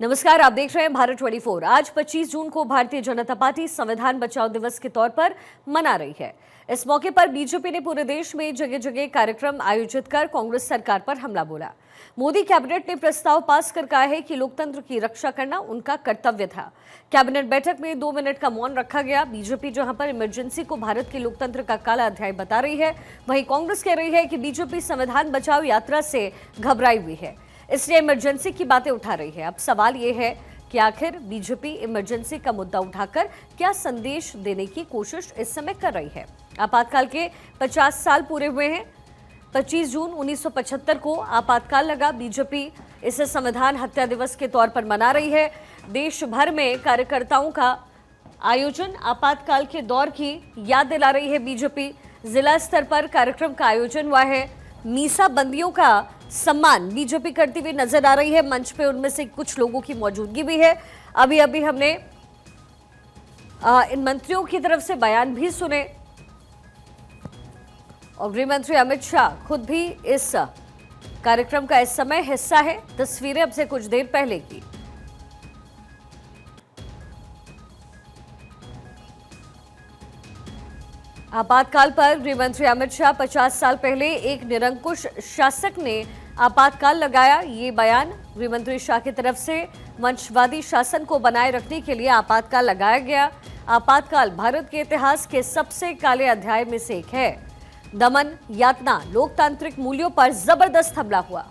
नमस्कार, आप देख रहे हैं भारत 24। आज 25 जून को भारतीय जनता पार्टी संविधान बचाओ दिवस के तौर पर मना रही है। इस मौके पर बीजेपी ने पूरे देश में जगह जगह कार्यक्रम आयोजित कर कांग्रेस सरकार पर हमला बोला। मोदी कैबिनेट ने प्रस्ताव पास कर कहा है कि लोकतंत्र की रक्षा करना उनका कर्तव्य था। कैबिनेट बैठक में 2 मिनट का मौन रखा गया। बीजेपी जहां पर इमरजेंसी को भारत के लोकतंत्र का काला अध्याय बता रही है, वहीं कांग्रेस कह रही है कि बीजेपी संविधान बचाओ यात्रा से घबराई हुई है, इसलिए इमरजेंसी की बातें उठा रही है। अब सवाल ये है कि आखिर बीजेपी इमरजेंसी का मुद्दा उठाकर क्या संदेश देने की कोशिश इस समय कर रही है। आपातकाल के 50 साल पूरे हुए हैं। 25 जून 1975 को आपातकाल लगा। बीजेपी इसे संविधान हत्या दिवस के तौर पर मना रही है। देश भर में कार्यकर्ताओं का आयोजन आपातकाल के दौर की याद दिला रही है। बीजेपी जिला स्तर पर कार्यक्रम का आयोजन हुआ है। मीसा बंदियों का सम्मान बीजेपी करती हुई नजर आ रही है। मंच पे उनमें से कुछ लोगों की मौजूदगी भी है। अभी अभी हमने इन मंत्रियों की तरफ से बयान भी सुने और गृह मंत्री अमित शाह खुद भी इस कार्यक्रम का इस समय हिस्सा है। तस्वीरें अब से कुछ देर पहले की। आपातकाल पर गृह मंत्री अमित शाह 50 साल पहले एक निरंकुश शासक ने आपातकाल लगाया। ये बयान गृह मंत्री शाह की तरफ से वंशवादी शासन को बनाए रखने के लिए आपातकाल लगाया गया। आपातकाल भारत के इतिहास के सबसे काले अध्याय में से एक है। दमन, यातना, लोकतांत्रिक मूल्यों पर जबरदस्त हमला हुआ।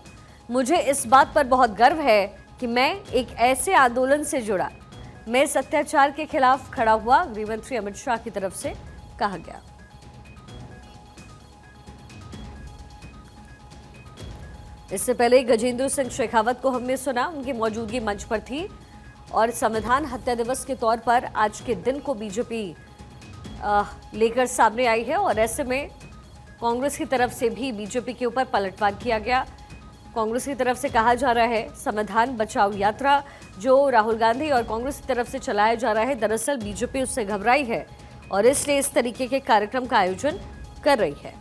मुझे इस बात पर बहुत गर्व है कि मैं एक ऐसे आंदोलन से जुड़ा, मैं इस अत्याचार के खिलाफ खड़ा हुआ, गृह मंत्री अमित शाह की तरफ से कहा गया। इससे पहले गजेंद्र सिंह शेखावत को हमने सुना, उनकी मौजूदगी मंच पर थी और संविधान हत्या दिवस के तौर पर आज के दिन को बीजेपी लेकर सामने आई है और ऐसे में कांग्रेस की तरफ से भी बीजेपी के ऊपर पलटवार किया गया। कांग्रेस की तरफ से कहा जा रहा है संविधान बचाओ यात्रा जो राहुल गांधी और कांग्रेस की तरफ से चलाया जा रहा है, दरअसल बीजेपी उससे घबराई है और इसलिए इस तरीके के कार्यक्रम का आयोजन कर रही है।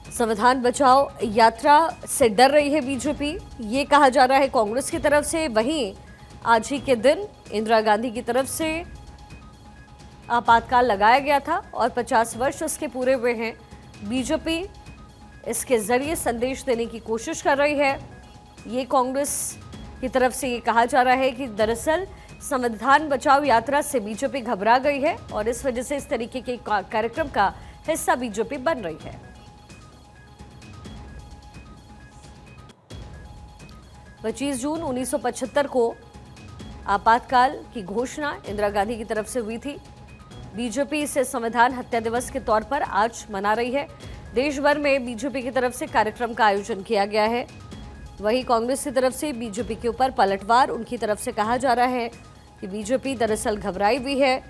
संविधान बचाओ यात्रा से डर रही है बीजेपी, ये कहा जा रहा है कांग्रेस की तरफ से। वहीं आज ही के दिन इंदिरा गांधी की तरफ से आपातकाल लगाया गया था और 50 वर्ष उसके पूरे हुए हैं। बीजेपी इसके जरिए संदेश देने की कोशिश कर रही है। ये कांग्रेस की तरफ से ये कहा जा रहा है कि दरअसल संविधान बचाओ यात्रा से बीजेपी घबरा गई है और इस वजह से इस तरीके के कार्यक्रम का हिस्सा बीजेपी बन रही है। 25 जून 1975 को आपातकाल की घोषणा इंदिरा गांधी की तरफ से हुई थी। बीजेपी इसे संविधान हत्या दिवस के तौर पर आज मना रही है। देश भर में बीजेपी की तरफ से कार्यक्रम का आयोजन किया गया है। वहीं कांग्रेस की तरफ से बीजेपी के ऊपर पलटवार, उनकी तरफ से कहा जा रहा है कि बीजेपी दरअसल घबराई हुई है।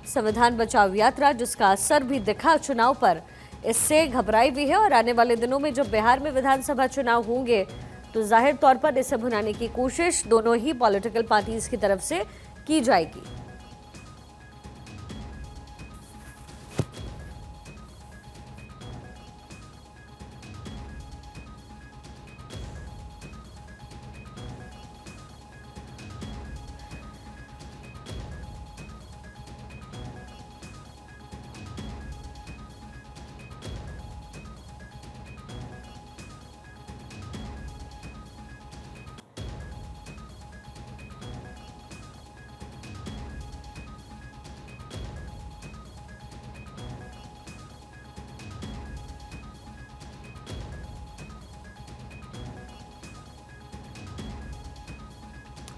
संविधान बचाओ यात्रा जिसका असर भी दिखा चुनाव पर, इससे घबराई हुई है और आने वाले दिनों में जब बिहार में विधानसभा चुनाव होंगे तो जाहिर तौर पर इसे भुनाने की कोशिश दोनों ही पॉलिटिकल पार्टीज की तरफ से की जाएगी।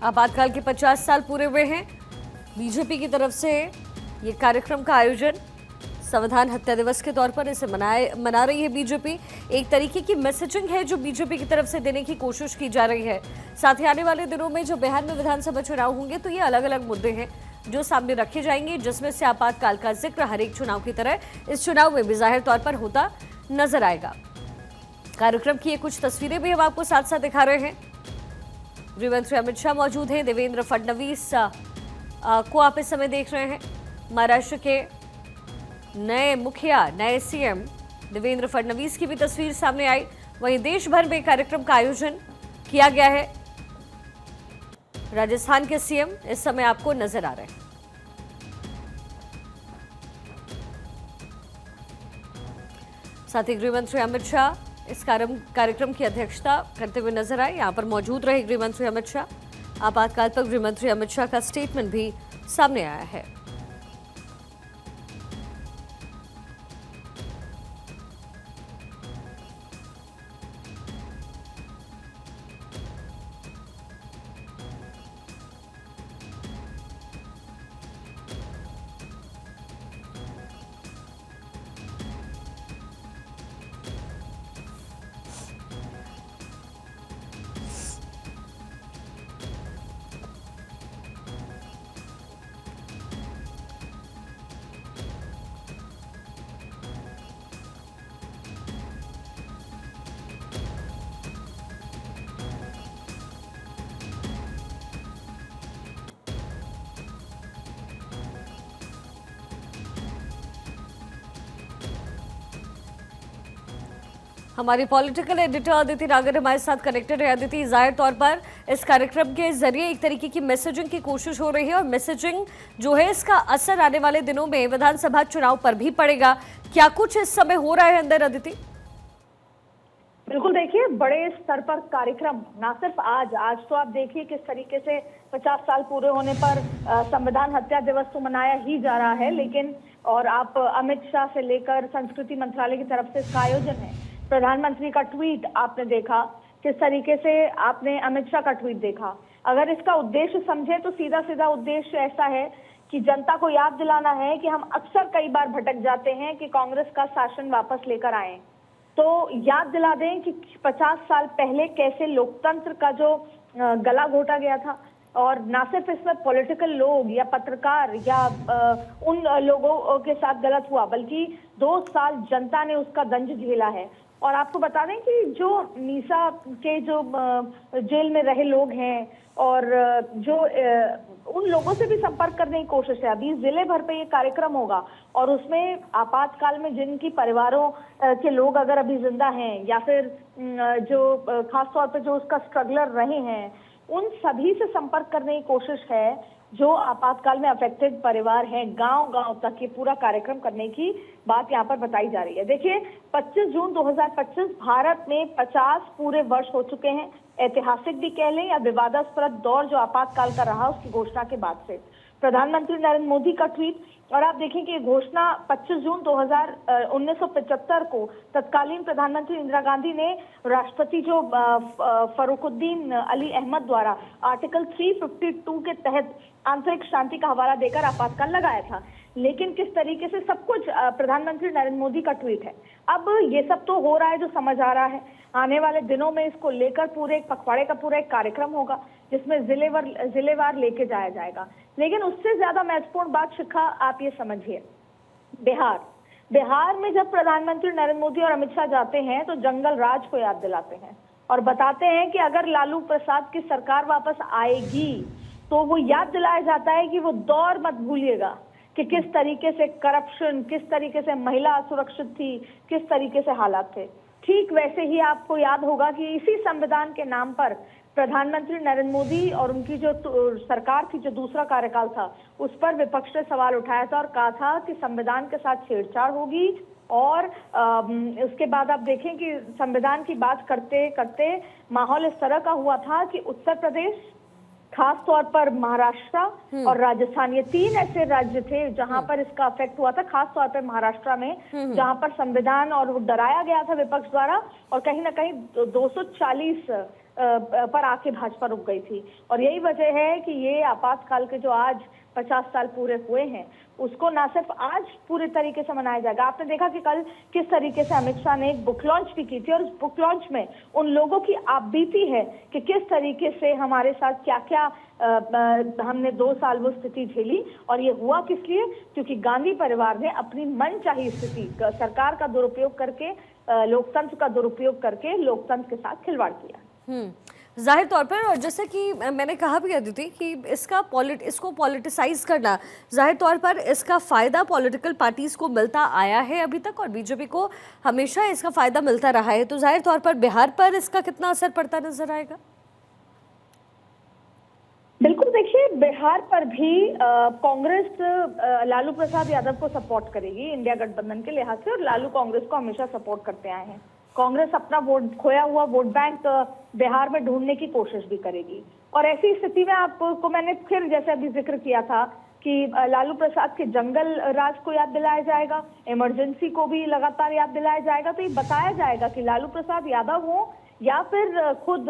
आपातकाल के 50 साल पूरे हुए हैं। बीजेपी की तरफ से ये कार्यक्रम का आयोजन संविधान हत्या दिवस के तौर पर इसे मना रही है बीजेपी। एक तरीके की मैसेजिंग है जो बीजेपी की तरफ से देने की कोशिश की जा रही है। साथ ही आने वाले दिनों में जो बिहार में विधानसभा चुनाव होंगे तो ये अलग अलग मुद्दे हैं। जो सामने रखे जाएंगे, जिसमें से आपातकाल का जिक्र हर एक चुनाव की तरह इस चुनाव में भी जाहिर तौर पर होता नजर आएगा। कार्यक्रम की ये कुछ तस्वीरें भी हम आपको साथ साथ दिखा रहे हैं। गृहमंत्री अमित शाह मौजूद हैं, देवेंद्र फडणवीस को आप इस समय देख रहे हैं। महाराष्ट्र के नए मुखिया, नए सीएम देवेंद्र फडणवीस की भी तस्वीर सामने आई। वहीं देश भर में कार्यक्रम का आयोजन किया गया है। राजस्थान के सीएम इस समय आपको नजर आ रहे हैं। साथ ही गृहमंत्री अमित शाह इस कार्यक्रम की अध्यक्षता करते हुए नजर आए। यहां पर मौजूद रहे गृहमंत्री अमित शाह। आपातकाल पर गृहमंत्री अमित शाह का स्टेटमेंट भी सामने आया है। हमारी पॉलिटिकल एडिटर अदिति नागर हमारे साथ कनेक्टेड है। अदिति, जाहिर तौर पर इस कार्यक्रम के जरिए एक तरीके की मैसेजिंग की कोशिश हो रही है और मैसेजिंग जो है इसका असर आने वाले दिनों में विधानसभा चुनाव पर भी पड़ेगा। क्या कुछ इस समय हो रहा है अंदर अदिति? बिल्कुल, देखिए बड़े स्तर पर कार्यक्रम ना सिर्फ आज तो आप देखिए किस तरीके से 50 साल पूरे होने पर संविधान हत्या दिवस तो मनाया ही जा रहा है, लेकिन और आप अमित शाह से लेकर संस्कृति मंत्रालय की तरफ से इसका आयोजन है। प्रधानमंत्री का ट्वीट आपने देखा, किस तरीके से आपने अमित शाह का ट्वीट देखा। अगर इसका उद्देश्य समझे तो सीधा सीधा उद्देश्य ऐसा है कि जनता को याद दिलाना है कि हम अक्सर कई बार भटक जाते हैं कि कांग्रेस का शासन वापस लेकर आए। तो याद दिला दें कि 50 साल पहले कैसे लोकतंत्र का जो गला घोटा गया था, और ना सिर्फ इसमें पॉलिटिकल लोग या पत्रकार या उन लोगों के साथ गलत हुआ, बल्कि 2 साल जनता ने उसका दंड झेला है। और आपको बता दें कि जो नीसा के जो जेल में रहे लोग हैं और जो उन लोगों से भी संपर्क करने की कोशिश है। अभी जिले भर पे ये कार्यक्रम होगा और उसमें आपातकाल में जिनकी परिवारों के लोग अगर अभी जिंदा हैं या फिर जो खासतौर पे जो उसका स्ट्रगलर रहे हैं, उन सभी से संपर्क करने की कोशिश है। जो आपातकाल में अफेक्टेड परिवार हैं, गांव-गांव तक ये पूरा कार्यक्रम करने की बात यहाँ पर बताई जा रही है। देखिए 25 जून 2025 भारत में 50 पूरे वर्ष हो चुके हैं। ऐतिहासिक भी कह लें या विवादास्पद दौर जो आपातकाल का रहा उसकी घोषणा के बाद से। प्रधानमंत्री नरेंद्र मोदी का ट्वीट, और आप देखें कि घोषणा 25 जून 1975 को तत्कालीन प्रधानमंत्री इंदिरा गांधी ने राष्ट्रपति जो फरुखुद्दीन अली अहमद द्वारा आर्टिकल 352 के तहत आंतरिक शांति का हवाला देकर आपातकाल लगाया था। लेकिन किस तरीके से सब कुछ प्रधानमंत्री नरेंद्र मोदी का ट्वीट है। अब ये सब तो हो रहा है जो समझ आ रहा है। आने वाले दिनों में इसको लेकर पूरे एक पखवाड़े का पूरा एक कार्यक्रम होगा जिसमें जिलेवार लेके जाया जाएगा। लेकिन उससे ज्यादा महत्वपूर्ण बात शिखा आप ये समझिए, बिहार में जब प्रधानमंत्री नरेंद्र मोदी और अमित शाह जाते हैं तो जंगल राज को याद दिलाते हैं और बताते हैं कि अगर लालू प्रसाद की सरकार वापस आएगी तो वो याद दिलाया जाता है कि वो दौर मत भूलिएगा कि किस तरीके से करप्शन, किस तरीके से महिला असुरक्षित थी, किस तरीके से हालात थे। ठीक वैसे ही आपको याद होगा कि इसी संविधान के नाम पर प्रधानमंत्री नरेंद्र मोदी और उनकी जो सरकार थी, जो दूसरा कार्यकाल था, उस पर विपक्ष ने सवाल उठाया था और कहा था कि संविधान के साथ छेड़छाड़ होगी। और उसके बाद आप देखें कि संविधान की बात करते करते माहौल इस तरह का हुआ था कि उत्तर प्रदेश, खास तौर पर महाराष्ट्र और राजस्थान, ये 3 ऐसे राज्य थे जहां पर इसका अफेक्ट हुआ था। खास तौर पर महाराष्ट्र में जहां पर संविधान और डराया गया था विपक्ष द्वारा, और कहीं ना कहीं 240 पर आके भाजपा रुक गई थी। और यही वजह है कि ये आपातकाल के जो आज 50 साल पूरे हुए हैं उसको ना सिर्फ आज पूरे तरीके से मनाया जाएगा। आपने देखा कि कल किस तरीके से अमित शाह ने एक बुक लॉन्च भी की थी और उस बुक लॉन्च में उन लोगों की आप बीती है कि किस तरीके से हमारे साथ क्या क्या हमने 2 साल वो स्थिति झेली। और ये हुआ किस लिए? क्योंकि गांधी परिवार ने अपनी मनचाही स्थिति, सरकार का दुरुपयोग करके, लोकतंत्र का दुरुपयोग करके लोकतंत्र के साथ खिलवाड़ किया। जाहिर तौर पर, और जैसे कि मैंने कहा भी अदिति कि इसको पॉलिटिसाइज करना, जाहिर तौर पर इसका फ़ायदा पॉलिटिकल पार्टीज़ को मिलता आया है अभी तक और बीजेपी को हमेशा इसका फ़ायदा मिलता रहा है। तो जाहिर तौर पर बिहार पर इसका कितना असर पड़ता नजर आएगा? बिल्कुल, देखिए बिहार पर भी कांग्रेस लालू प्रसाद यादव को सपोर्ट करेगी इंडिया गठबंधन के लिहाज से, और लालू कांग्रेस को हमेशा सपोर्ट करते आए हैं। कांग्रेस अपना खोया हुआ वोट बैंक बिहार में ढूंढने की कोशिश भी करेगी। और ऐसी स्थिति में आपको मैंने फिर जैसे अभी जिक्र किया था कि लालू प्रसाद के जंगल राज को याद दिलाया जाएगा, इमरजेंसी को भी लगातार याद दिलाया जाएगा। तो ये बताया जाएगा कि लालू प्रसाद यादव हो या फिर खुद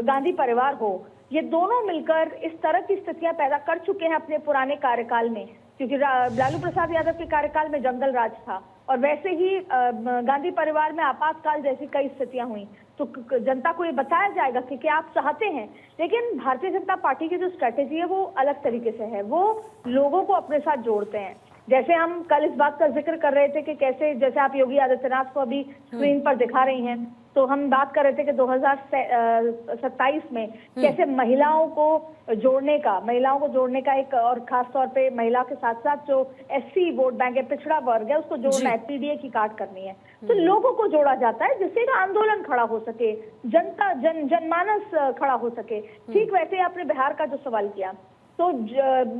गांधी परिवार हो, ये दोनों मिलकर इस तरह की स्थितियां पैदा कर चुके हैं अपने पुराने कार्यकाल में। क्योंकि लालू प्रसाद यादव के कार्यकाल में जंगल राज था और वैसे ही गांधी परिवार में आपातकाल जैसी कई स्थितियां हुई। तो जनता को ये बताया जाएगा कि क्या आप चाहते हैं। लेकिन भारतीय जनता पार्टी की जो स्ट्रेटेजी है वो अलग तरीके से है, वो लोगों को अपने साथ जोड़ते हैं। जैसे हम कल इस बात का जिक्र कर रहे थे कि कैसे, जैसे आप योगी आदित्यनाथ को अभी स्क्रीन पर दिखा रही हैं, तो हम बात कर रहे थे कि 2027 में कैसे महिलाओं को जोड़ने का एक, और खास तौर पे महिला के साथ साथ जो एससी वोट बैंक है, पिछड़ा वर्ग है, उसको जोड़ना है, पीडीए की काट करनी है। तो लोगों को जोड़ा जाता है जिससे एक आंदोलन खड़ा हो सके, जनमानस खड़ा हो सके। ठीक वैसे आपने बिहार का जो सवाल किया, तो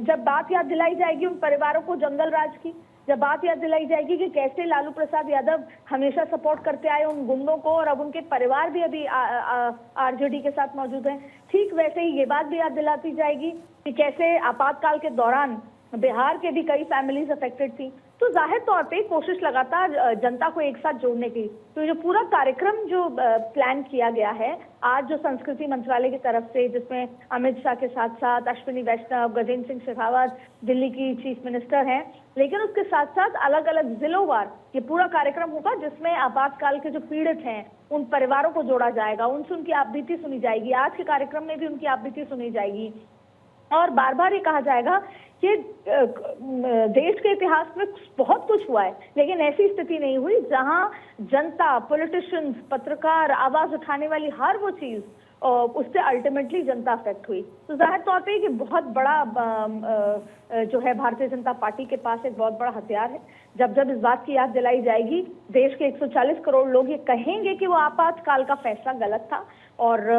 जब बात याद दिलाई जाएगी उन परिवारों को जंगल राज की, जब बात याद दिलाई जाएगी कि कैसे लालू प्रसाद यादव हमेशा सपोर्ट करते आए उन गुंडों को, और अब उनके परिवार भी अभी आरजेडी के साथ मौजूद हैं, ठीक वैसे ही ये बात भी याद दिलाती जाएगी कि कैसे आपातकाल के दौरान बिहार के भी कई फैमिलीज अफेक्टेड थी। तो जाहिर तौर पे कोशिश लगातार जनता को एक साथ जोड़ने की। तो जो पूरा कार्यक्रम जो प्लान किया गया है आज, जो संस्कृति मंत्रालय की तरफ से, जिसमें अमित शाह के साथ साथ अश्विनी वैष्णव, गजेंद्र सिंह शेखावत दिल्ली की चीफ मिनिस्टर हैं, लेकिन उसके साथ साथ अलग अलग जिलों वार ये पूरा कार्यक्रम होगा जिसमें आपातकाल के जो पीड़ित हैं उन परिवारों को जोड़ा जाएगा, उनसे उनकी आपबीती सुनी जाएगी। आज के कार्यक्रम में भी उनकी आपबीती सुनी जाएगी और बार बार ये कहा जाएगा कि देश के इतिहास में बहुत कुछ हुआ है, लेकिन ऐसी स्थिति नहीं हुई जहां जनता, पॉलिटिशियंस, पत्रकार, आवाज उठाने वाली हर वो चीज उससे अल्टीमेटली जनता अफेक्ट हुई। तो जाहिर तौर पे कि बहुत बड़ा जो है भारतीय जनता पार्टी के पास एक बहुत बड़ा हथियार है। जब जब इस बात की याद दिलाई जाएगी, देश के 140 करोड़ लोग ये कहेंगे कि वो आपातकाल का फैसला गलत था और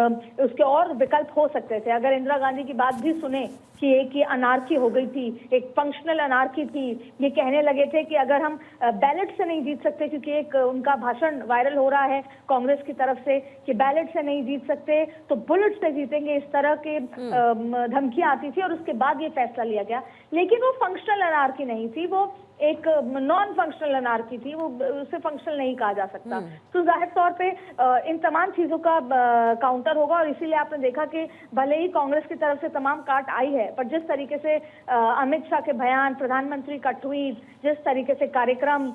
उसके और विकल्प हो सकते थे। अगर इंदिरा गांधी की बात भी सुने कि एक ये अनार्की हो गई थी, एक फंक्शनल अनार्की थी, ये कहने लगे थे कि अगर हम बैलेट से नहीं जीत सकते, क्योंकि एक उनका भाषण वायरल हो रहा है कांग्रेस की तरफ से कि बैलेट से नहीं जीत सकते तो बुलेट से जीतेंगे, इस तरह के धमकियां आती थी और उसके बाद ये फैसला लिया गया। लेकिन वो फंक्शनल अनार्की नहीं थी, वो एक नॉन फंक्शनल अनार्की थी, वो उसे फंक्शनल नहीं कहा जा सकता। तो जाहिर तौर पे इन तमाम चीजों का काउंटर होगा और इसीलिए आपने देखा कि भले ही कांग्रेस की तरफ से तमाम काट आई है, पर जिस तरीके से अमित शाह के बयान, प्रधानमंत्री का ट्वीट, जिस तरीके से कार्यक्रम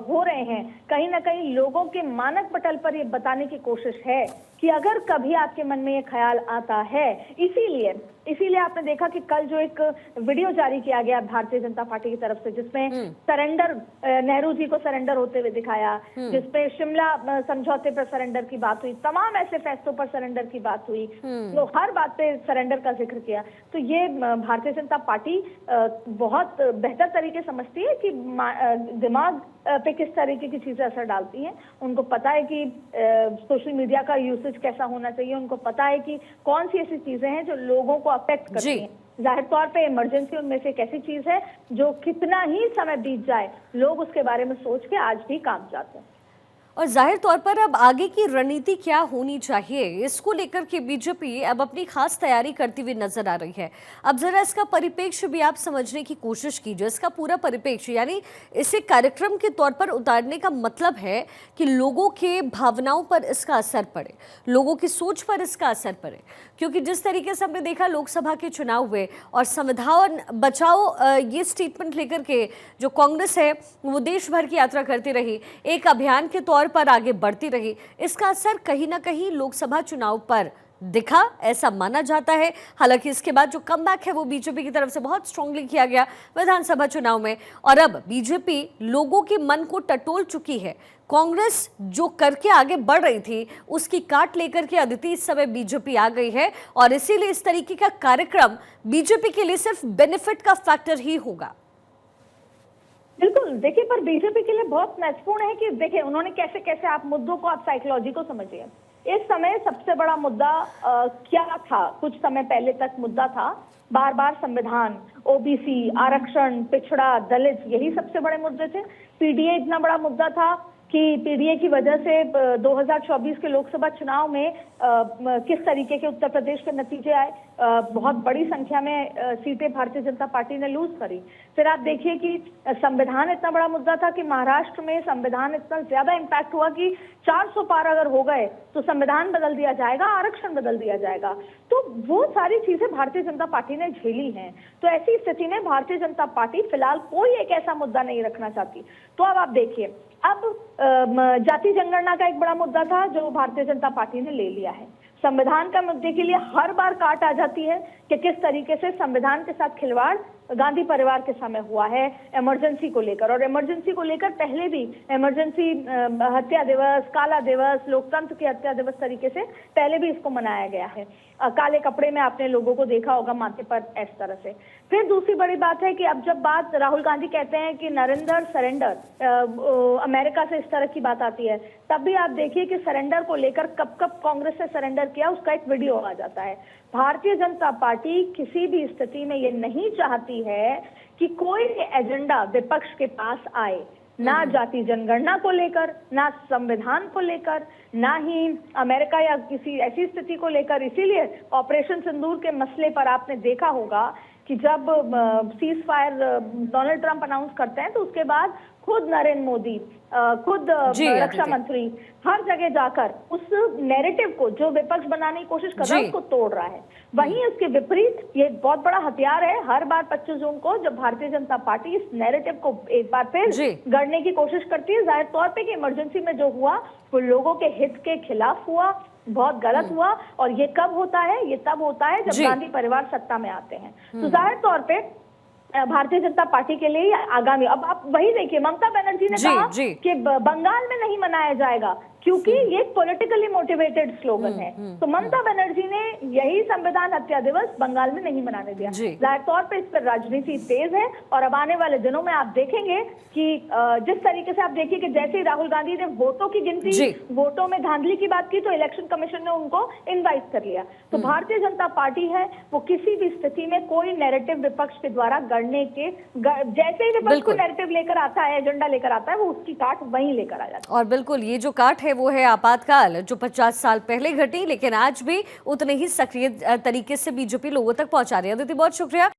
हो रहे हैं, कहीं ना कहीं लोगों के मानक पटल पर ये बताने की कोशिश है कि अगर कभी आपके मन में ये ख्याल आता है, इसीलिए आपने देखा कि कल जो एक वीडियो जारी किया गया भारतीय जनता पार्टी की तरफ से, जिसमें सरेंडर, नेहरू जी को सरेंडर होते हुए दिखाया, जिसपे शिमला समझौते पर सरेंडर की बात हुई, तमाम ऐसे फैसलों पर सरेंडर की बात हुई, तो हर बात पे सरेंडर का जिक्र किया। तो ये भारतीय जनता पार्टी बहुत बेहतर तरीके समझती है कि दिमाग पे किस तरीके की चीजें असर डालती हैं। उनको पता है कि सोशल मीडिया का यूसेज कैसा होना चाहिए, उनको पता है कि कौन सी ऐसी चीजें हैं जो लोगों को अफेक्ट करती हैं। जाहिर तौर पे इमरजेंसी उनमें से एक ऐसी चीज है जो कितना ही समय बीत जाए लोग उसके बारे में सोच के आज भी काम जाते हैं। और जाहिर तौर पर अब आगे की रणनीति क्या होनी चाहिए, इसको लेकर के बीजेपी अब अपनी खास तैयारी करती हुई नजर आ रही है। अब जरा इसका परिप्रेक्ष्य भी आप समझने की कोशिश कीजिए। इसका पूरा परिप्रेक्ष्य यानी इसे कार्यक्रम के तौर पर उतारने का मतलब है कि लोगों के भावनाओं पर इसका असर पड़े, लोगों की सोच पर इसका असर पड़े। क्योंकि जिस तरीके से हमने देखा लोकसभा के चुनाव हुए और संविधान बचाओ ये स्टेटमेंट लेकर के जो कांग्रेस है वो देश भर की यात्रा करती रही, एक अभियान के तौर पर आगे बढ़ती रही, इसका असर कहीं ना कहीं लोकसभा चुनाव पर दिखा, ऐसा माना जाता है। हालांकि इसके बाद जो कमबैक है वो बीजेपी की तरफ से बहुत स्ट्रांगली किया गया विधानसभा चुनाव में, और अब बीजेपी लोगों के मन को टटोल चुकी है। कांग्रेस जो करके आगे बढ़ रही थी उसकी काट लेकर के अदिति इस समय बीजेपी आ गई है, और इसीलिए इस तरीके का कार्यक्रम बीजेपी के लिए सिर्फ बेनिफिट का फैक्टर ही होगा। बिल्कुल, देखिए पर बीजेपी के लिए बहुत महत्वपूर्ण है कि देखिए उन्होंने कैसे कैसे आप मुद्दों को, आप साइकोलॉजी को समझिए। इस समय सबसे बड़ा मुद्दा क्या था? कुछ समय पहले तक मुद्दा था बार बार संविधान, ओबीसी, आरक्षण, पिछड़ा, दलित, यही सबसे बड़े मुद्दे थे। पीडीए इतना बड़ा मुद्दा था कि पीडीए की वजह से 2024 के लोकसभा चुनाव में किस तरीके के उत्तर प्रदेश के नतीजे आए। बहुत बड़ी संख्या में सीटें भारतीय जनता पार्टी ने लूज करी। फिर आप देखिए कि संविधान इतना बड़ा मुद्दा था कि महाराष्ट्र में संविधान इतना ज्यादा इम्पैक्ट हुआ कि 400 पार अगर हो गए तो संविधान बदल दिया जाएगा, आरक्षण बदल दिया जाएगा। तो वो सारी चीजें भारतीय जनता पार्टी ने झेली हैं। तो ऐसी स्थिति में भारतीय जनता पार्टी फिलहाल कोई एक ऐसा मुद्दा नहीं रखना चाहती। तो अब आप देखिए, अब जाति जनगणना का एक बड़ा मुद्दा था जो भारतीय जनता पार्टी ने ले लिया है। संविधान का मुद्दे के लिए हर बार काट आ जाती है कि किस तरीके से संविधान के साथ खिलवाड़ गांधी परिवार के समय हुआ है इमरजेंसी को लेकर। और इमरजेंसी को लेकर पहले भी इमरजेंसी हत्या दिवस, काला दिवस, लोकतंत्र की हत्या दिवस तरीके से पहले भी इसको मनाया गया है। काले कपड़े में आपने लोगों को देखा होगा माथे पर इस तरह से। फिर दूसरी बड़ी बात है कि अब जब बात राहुल गांधी कहते हैं कि नरेंद्र सरेंडर, अमेरिका से इस तरह की बात आती है, तब भी आप देखिए कि सरेंडर को लेकर कब कब कांग्रेस से सरेंडर किया उसका एक वीडियो आ जाता है। भारतीय जनता पार्टी किसी भी स्थिति में ये नहीं चाहती है कि कोई एजेंडा विपक्ष के पास आए, ना जाति जनगणना को लेकर, ना संविधान को लेकर, ना ही अमेरिका या किसी ऐसी स्थिति को लेकर। इसीलिए ऑपरेशन सिंदूर के मसले पर आपने देखा होगा कि जब cease fire Donald Trump announce करते हैं तो उसके बाद खुद नरेंद्र मोदी, खुद रक्षा मंत्री हर जगह जाकर उस नैरेटिव को जो विपक्ष बनाने की कोशिश कर रहा है उसको तोड़ रहा है। वहीं इसके विपरीत ये बहुत बड़ा हथियार है। हर बार 25 जून को जब भारतीय जनता पार्टी इस नैरेटिव को एक बार फिर गढ़ने की कोशिश करती है, जाहिर तौर पे कि इमरजेंसी में जो हुआ वो लोगों के हित के खिलाफ हुआ, बहुत गलत हुआ। और ये कब होता है? ये तब होता है जब गांधी परिवार सत्ता में आते हैं। तो जाहिर तौर पे भारतीय जनता पार्टी के लिए आगामी, अब आप वही देखिए, ममता बनर्जी ने कहा कि बंगाल में नहीं मनाया जाएगा क्योंकि ये पॉलिटिकली मोटिवेटेड स्लोगन है। तो ममता बनर्जी ने यही संविधान हत्या दिवस बंगाल में नहीं मनाने दिया। जाहिर तौर पे इस पर राजनीति तेज है। और अब आने वाले दिनों में आप देखेंगे कि जिस तरीके से आप देखिए कि जैसे ही राहुल गांधी ने वोटों की गिनती, वोटों में धांधली की बात की तो इलेक्शन कमीशन ने उनको इन्वाइट कर लिया। तो भारतीय जनता पार्टी है वो किसी भी स्थिति में कोई नैरेटिव विपक्ष के द्वारा गढ़ने के, जैसे ही विपक्ष को नैरेटिव लेकर आता है, एजेंडा लेकर आता है, वो उसकी काट वहीं लेकर आ जाता है। और बिल्कुल ये जो काट है वो है आपातकाल, जो 50 साल पहले घटी लेकिन आज भी उतने ही सक्रिय तरीके से बीजेपी लोगों तक पहुंचा रही है। अदिति, बहुत शुक्रिया।